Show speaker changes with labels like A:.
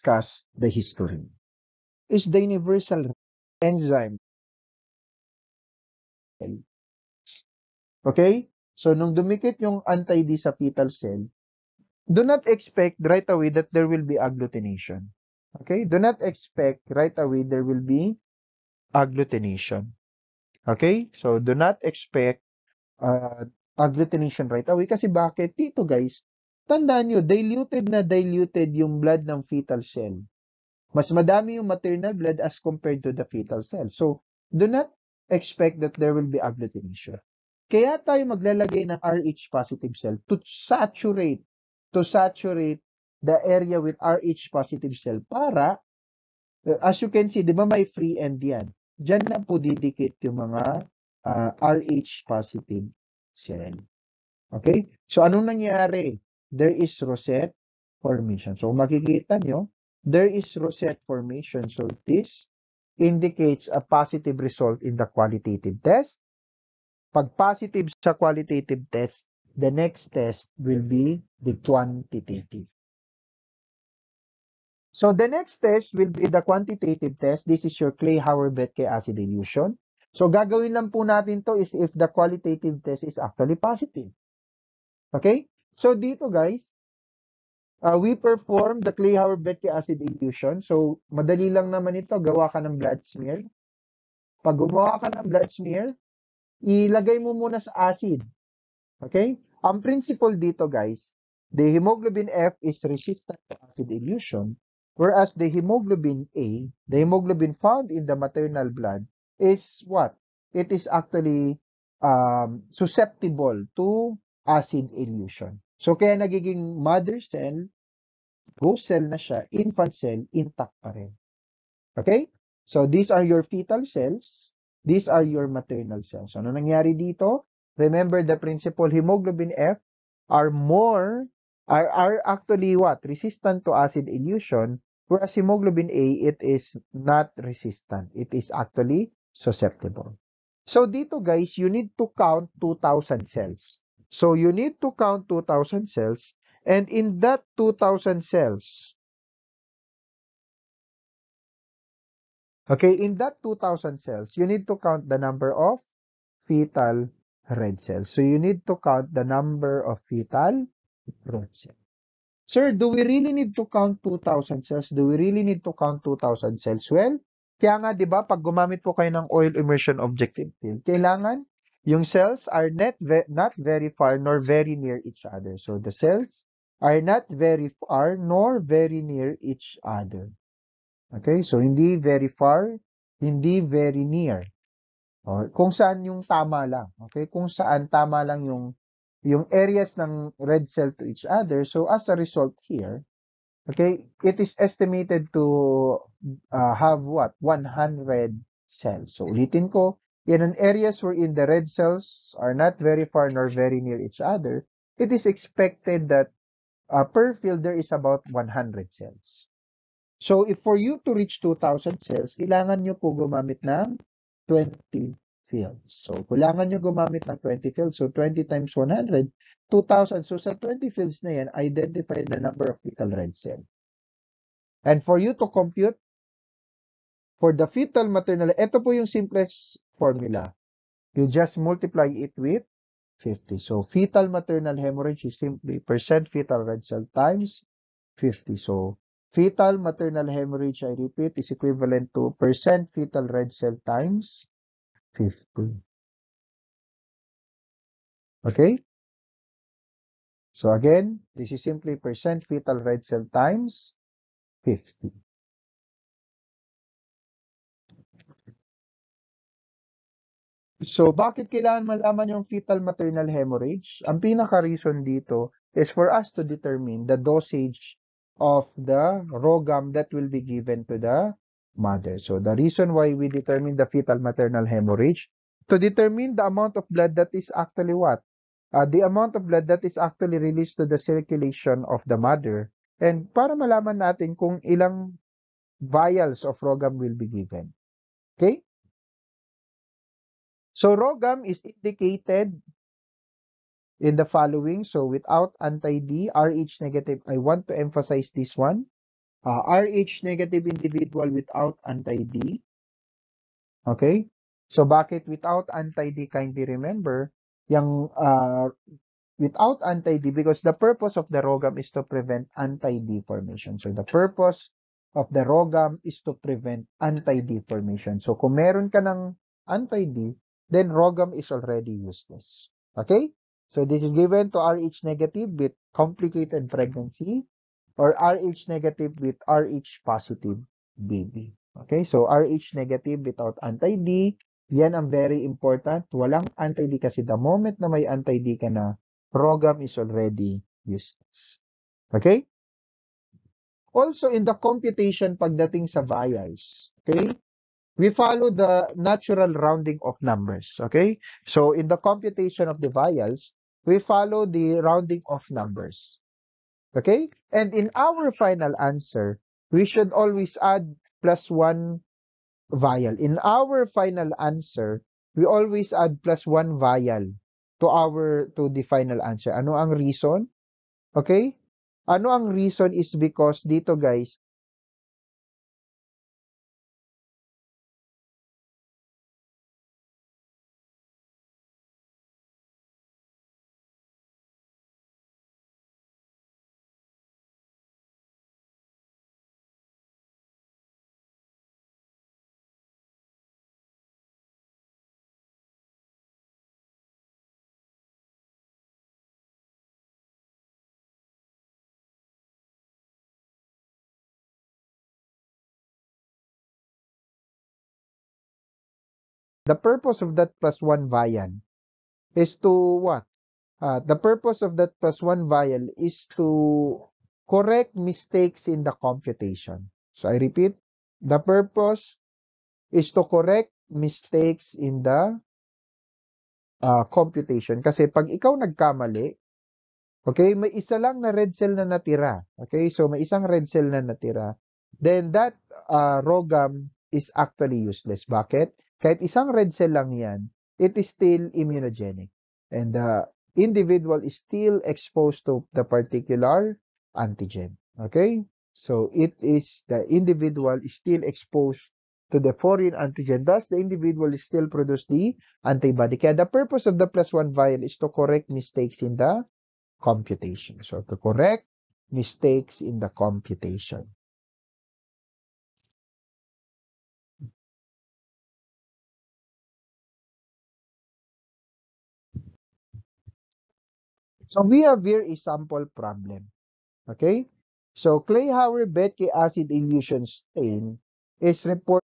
A: discuss the history. Is the universal enzyme. Okay? So, nung dumikit yung anti-D sa fetal cell, do not expect right away that there will be agglutination. Okay? Do not expect right away there will be agglutination. Okay? So, do not expect agglutination right away. Kasi bakit? Dito guys, tandaan nyo, diluted na diluted yung blood ng fetal cell. Mas madami yung maternal blood as compared to the fetal cell. So, do not expect that there will be agglutination. Kaya tayo maglalagay ng Rh positive cell to saturate the area with Rh positive cell para, as you can see, di ba may free end yan? Diyan na po didikit yung mga Rh positive cell. Okay? So, anong nangyari? There is rosette formation. So, makikita nyo, there is rosette formation. So, this indicates a positive result in the qualitative test. Pag positive sa qualitative test, the next test will be the quantitative. So, the next test will be the quantitative test. This is your Clay-Hauer-Betke acid dilution. So, gagawin lang po natin to is if the qualitative test is actually positive. Okay? So, dito guys, we perform the Clay-Hauer-Betke acid dilution. So, madali lang naman ito. Gawa ka ng blood smear. Pag gumawa ka ng blood smear, ilagay mo muna sa acid. Okay? Ang principle dito, guys, the hemoglobin F is resistant to acid elution, whereas the hemoglobin A, the hemoglobin found in the maternal blood, is what? It is actually susceptible to acid elution. So, kaya nagiging mother cell, ghost cell na siya, infant cell, intact pa rin. Okay? So, these are your fetal cells. These are your maternal cells. So, ano nangyari dito? Remember the principle, hemoglobin F are actually what? Resistant to acid elution, whereas hemoglobin A, it is not resistant. It is actually susceptible. So, dito guys, you need to count 2,000 cells. So, you need to count 2,000 cells, and in that 2,000 cells, okay, in that 2,000 cells, you need to count the number of fetal red cells. So, you need to count the number of fetal red cells. Sir, do we really need to count 2,000 cells? Do we really need to count 2,000 cells? Well, kaya nga, di ba, pag gumamit po kayo ng oil immersion objective field, kailangan yung cells are not very far nor very near each other. So, the cells are not very far nor very near each other. Okay? So, hindi very far, hindi very near. Okay? Kung saan yung tama lang. Okay? Kung saan tama lang yung areas ng red cell to each other. So, as a result here, okay, it is estimated to have what? 100 cells. So, ulitin ko, in an areas wherein the red cells are not very far nor very near each other, it is expected that per field there is about 100 cells. So, if for you to reach 2,000 cells, kailangan nyo po gumamit ng 20 fields. So, kailangan nyo gumamit ng 20 fields. So, 20 times 100, 2,000. So, sa 20 fields na yan, identify the number of fetal red cell. And for you to compute, for the fetal maternal, ito po yung simplest formula. You just multiply it with 50. So, fetal maternal hemorrhage is simply percent fetal red cell times 50. So, fetal maternal hemorrhage, I repeat, is equivalent to percent fetal red cell times 50. Okay? So again, this is simply percent fetal red cell times 50. So bakit kailangan malaman yung fetal maternal hemorrhage? Ang pinaka-reason dito is for us to determine the dosage of the ROGAM that will be given to the mother. So the reason why we determine the fetal maternal hemorrhage, to determine the amount of blood that is actually what? The amount of blood that is actually released to the circulation of the mother, and para malaman natin kung ilang vials of ROGAM will be given. Okay? So ROGAM is indicated in the following. So without anti-D, Rh negative, I want to emphasize this one. Rh negative individual without anti-D. Okay? So bakit without anti-D? Kindly remember, yung without anti-D, because the purpose of the ROGAM is to prevent anti-D formation. So the purpose of the ROGAM is to prevent anti-D formation. So kung meron ka ng anti-D, then ROGAM is already useless. Okay? So this is given to Rh negative with complicated pregnancy or Rh negative with Rh positive baby. Okay? So Rh negative without anti-D, yan ang very important. Walang anti-D kasi the moment na may anti-D ka na, ROGAM is already useless. Okay? Also, in the computation pagdating sa vials, okay, we follow the natural rounding of numbers. Okay? So, in the computation of the vials, we follow the rounding of numbers. Okay? And in our final answer, we should always add plus one vial. In our final answer, we always add plus one vial to the final answer. Ano ang reason? Okay? Ano ang reason is because dito guys, the purpose of that plus one vial is to what? The purpose of that plus one vial is to correct mistakes in the computation. So I repeat, the purpose is to correct mistakes in the computation. Kasi pag ikaw nagkamali, okay, may isa lang na red cell na natira. Okay, so may isang red cell na natira. Then that ROGAM is actually useless. Bakit? Kahit isang red cell lang yan, it is still immunogenic. And the individual is still exposed to the particular antigen. Okay? So it is the individual is still exposed to the foreign antigen. Thus, the individual is still produce the antibody. Kaya the purpose of the plus one vial is to correct mistakes in the computation. So to correct mistakes in the computation. So we have here a sample problem. Okay? So Clay-Hauer-Betke acid elution stain is reported